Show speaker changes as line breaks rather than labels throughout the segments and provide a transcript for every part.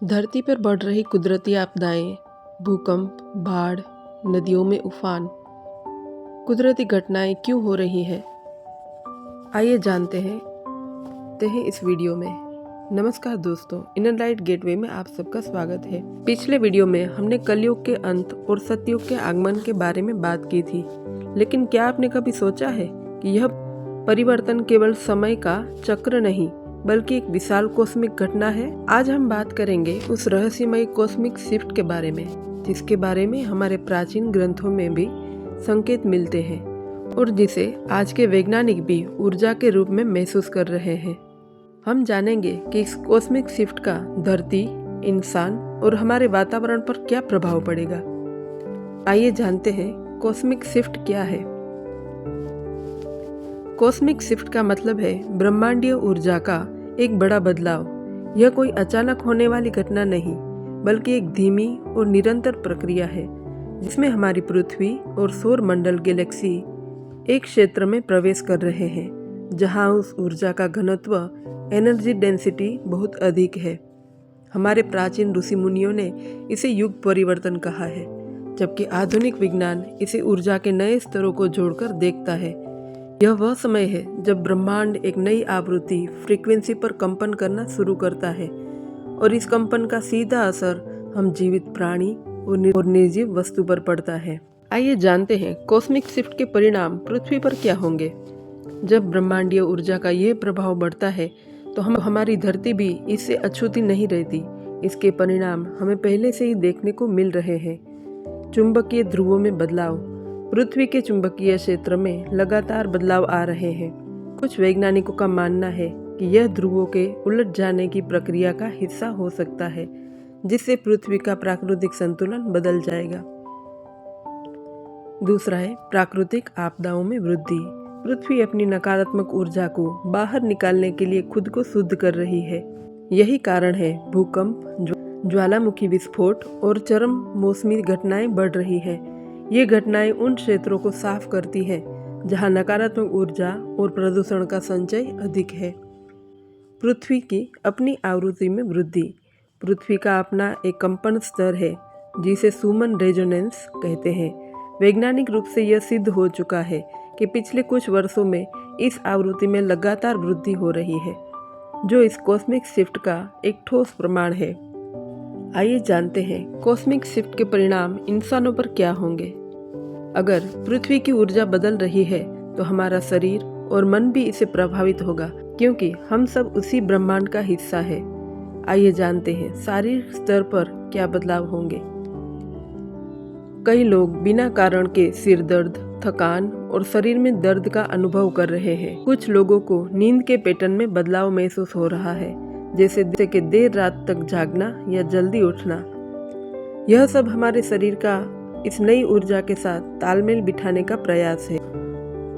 धरती पर बढ़ रही कुदरती आपदाएं, भूकंप, बाढ़, नदियों में उफान, कुदरती घटनाएं क्यों हो रही हैं? आइए जानते हैं इस वीडियो में। नमस्कार दोस्तों, इनर लाइट गेटवे में आप सबका स्वागत है। पिछले वीडियो में हमने कलयुग के अंत और सतयुग के आगमन के बारे में बात की थी, लेकिन क्या आपने कभी सोचा है कि यह परिवर्तन केवल समय का चक्र नहीं बल्कि एक विशाल कॉस्मिक घटना है। आज हम बात करेंगे उस रहस्यमय कॉस्मिक शिफ्ट के बारे में, जिसके बारे में हमारे प्राचीन ग्रंथों में भी संकेत मिलते हैं और जिसे आज के वैज्ञानिक भी ऊर्जा के रूप में महसूस कर रहे हैं। हम जानेंगे कि इस कॉस्मिक शिफ्ट का धरती, इंसान और हमारे वातावरण पर क्या प्रभाव पड़ेगा। आइए जानते हैं कॉस्मिक शिफ्ट क्या है। कॉस्मिक शिफ्ट का मतलब है ब्रह्मांडीय ऊर्जा का एक बड़ा बदलाव। यह कोई अचानक होने वाली घटना नहीं, बल्कि एक धीमी और निरंतर प्रक्रिया है, जिसमें हमारी पृथ्वी और सौर मंडल गैलेक्सी एक क्षेत्र में प्रवेश कर रहे हैं, जहां उस ऊर्जा का घनत्व, एनर्जी डेंसिटी बहुत अधिक है। हमारे प्राचीन ऋषि मुनियों ने इसे युग परिवर्तन कहा है, जबकि आधुनिक विज्ञान इसे ऊर्जा के नए स्तरों को जोड़कर देखता है। यह वह समय है जब ब्रह्मांड एक नई आवृत्ति फ्रीक्वेंसी पर कंपन करना शुरू करता है और इस कंपन का सीधा असर हम जीवित प्राणी और निर्जीव वस्तु पर पड़ता है। आइए जानते हैं कॉस्मिक शिफ्ट के परिणाम पृथ्वी पर क्या होंगे। जब ब्रह्मांडीय ऊर्जा का यह प्रभाव बढ़ता है तो हमारी धरती भी इससे अछूती नहीं रहती। इसके परिणाम हमें पहले से ही देखने को मिल रहे हैं। चुंबकीय ध्रुवों में बदलाव। पृथ्वी के चुंबकीय क्षेत्र में लगातार बदलाव आ रहे हैं। कुछ वैज्ञानिकों का मानना है कि यह ध्रुवों के उलट जाने की प्रक्रिया का हिस्सा हो सकता है, जिससे पृथ्वी का प्राकृतिक संतुलन बदल जाएगा। दूसरा है प्राकृतिक आपदाओं में वृद्धि। पृथ्वी अपनी नकारात्मक ऊर्जा को बाहर निकालने के लिए खुद को शुद्ध कर रही है। यही कारण है भूकंप, ज्वालामुखी विस्फोट और चरम मौसमी घटनाएं बढ़ रही है। ये घटनाएं उन क्षेत्रों को साफ करती हैं जहां नकारात्मक ऊर्जा और प्रदूषण का संचय अधिक है। पृथ्वी की अपनी आवृत्ति में वृद्धि। पृथ्वी का अपना एक कंपन स्तर है, जिसे सुमन रेजोनेंस कहते हैं। वैज्ञानिक रूप से यह सिद्ध हो चुका है कि पिछले कुछ वर्षों में इस आवृत्ति में लगातार वृद्धि हो रही है, जो इस कॉस्मिक शिफ्ट का एक ठोस प्रमाण है। आइए जानते हैं कॉस्मिक शिफ्ट के परिणाम इंसानों पर क्या होंगे। अगर पृथ्वी की ऊर्जा बदल रही है तो हमारा शरीर और मन भी इससे प्रभावित होगा, क्योंकि हम सब उसी ब्रह्मांड का हिस्सा है। आइए जानते हैं शारीरिक स्तर पर क्या बदलाव होंगे। कई लोग बिना कारण के सिर दर्द, थकान और शरीर में दर्द का अनुभव कर रहे हैं। कुछ लोगों को नींद के पैटर्न में बदलाव महसूस हो रहा है, जैसे कि देर रात तक जागना या जल्दी उठना। यह सब हमारे शरीर का इस नई ऊर्जा के साथ तालमेल बिठाने का प्रयास है।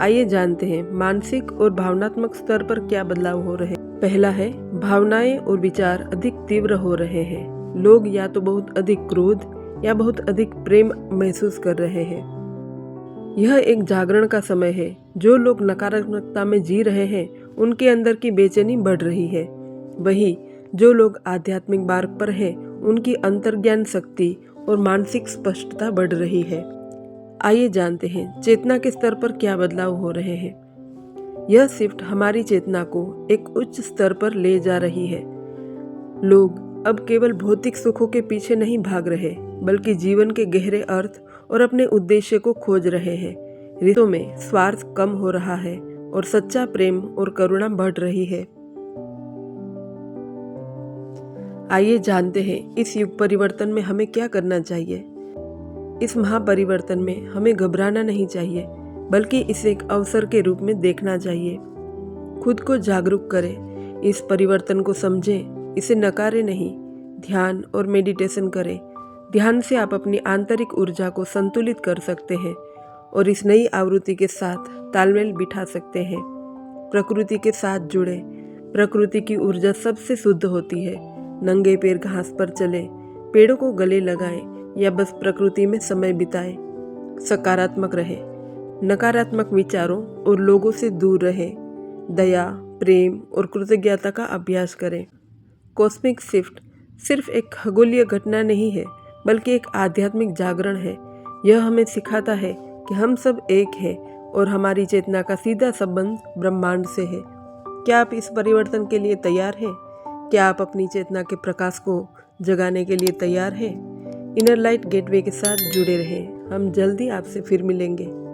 आइए जानते हैं मानसिक और भावनात्मक स्तर पर क्या बदलाव हो रहे हैं। पहला है भावनाएं और विचार अधिक तीव्र हो रहे हैं। लोग या तो बहुत अधिक क्रोध या बहुत अधिक प्रेम महसूस कर रहे हैं। यह एक जागरण का समय है। जो लोग नकारात्मकता में जी रहे हैं, उनके अंदर की बेचैनी बढ़ रही है। वही जो लोग आध्यात्मिक मार्ग पर हैं, उनकी अंतर्ज्ञान शक्ति और मानसिक स्पष्टता बढ़ रही है। आइए जानते हैं चेतना के स्तर पर क्या बदलाव हो रहे हैं। यह शिफ्ट हमारी चेतना को एक उच्च स्तर पर ले जा रही है। लोग अब केवल भौतिक सुखों के पीछे नहीं भाग रहे, बल्कि जीवन के गहरे अर्थ और अपने उद्देश्य को खोज रहे हैं। रिश्तों में स्वार्थ कम हो रहा है और सच्चा प्रेम और करुणा बढ़ रही है। आइए जानते हैं इस युग परिवर्तन में हमें क्या करना चाहिए। इस महापरिवर्तन में हमें घबराना नहीं चाहिए, बल्कि इसे एक अवसर के रूप में देखना चाहिए। खुद को जागरूक करें, इस परिवर्तन को समझें, इसे नकारें नहीं। ध्यान और मेडिटेशन करें। ध्यान से आप अपनी आंतरिक ऊर्जा को संतुलित कर सकते हैं और इस नई आवृत्ति के साथ तालमेल बिठा सकते हैं। प्रकृति के साथ जुड़े। प्रकृति की ऊर्जा सबसे शुद्ध होती है। नंगे पैर घास पर चलें, पेड़ों को गले लगाएं या बस प्रकृति में समय बिताएं। सकारात्मक रहें, नकारात्मक विचारों और लोगों से दूर रहें। दया, प्रेम और कृतज्ञता का अभ्यास करें। कॉस्मिक शिफ्ट सिर्फ एक खगोलीय घटना नहीं है, बल्कि एक आध्यात्मिक जागरण है। यह हमें सिखाता है कि हम सब एक हैं और हमारी चेतना का सीधा संबंध ब्रह्मांड से है। क्या आप इस परिवर्तन के लिए तैयार हैं? क्या आप अपनी चेतना के प्रकाश को जगाने के लिए तैयार हैं? इनर लाइट गेटवे के साथ जुड़े रहें। हम जल्दी आपसे फिर मिलेंगे।